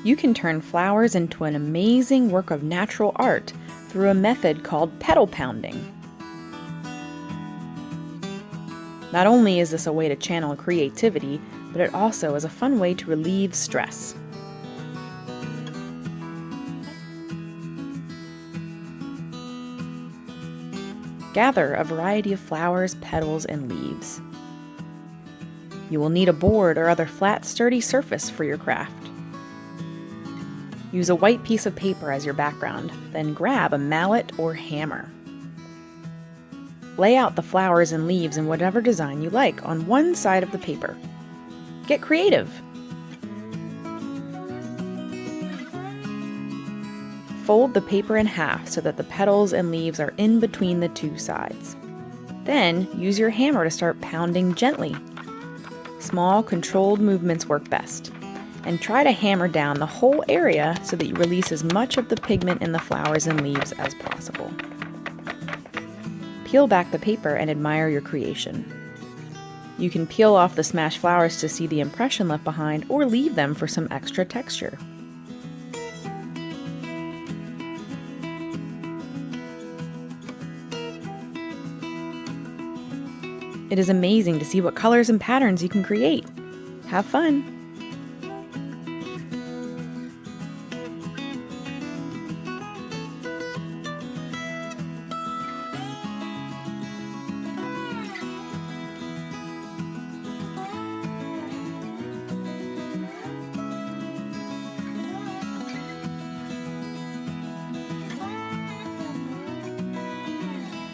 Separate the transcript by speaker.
Speaker 1: You can turn flowers into an amazing work of natural art through a method called petal pounding. Not only is this a way to channel creativity, but it also is a fun way to relieve stress. Gather a variety of flowers, petals, and leaves. You will need a board or other flat, sturdy surface for your craft. Use a white piece of paper as your background, then grab a mallet or hammer. Lay out the flowers and leaves in whatever design you like on one side of the paper. Get creative! Fold the paper in half so that the petals and leaves are in between the two sides. Then use your hammer to start pounding gently. Small, controlled movements work best. And try to hammer down the whole area so that you release as much of the pigment in the flowers and leaves as possible. Peel back the paper and admire your creation. You can peel off the smashed flowers to see the impression left behind or leave them for some extra texture. It is amazing to see what colors and patterns you can create. Have fun!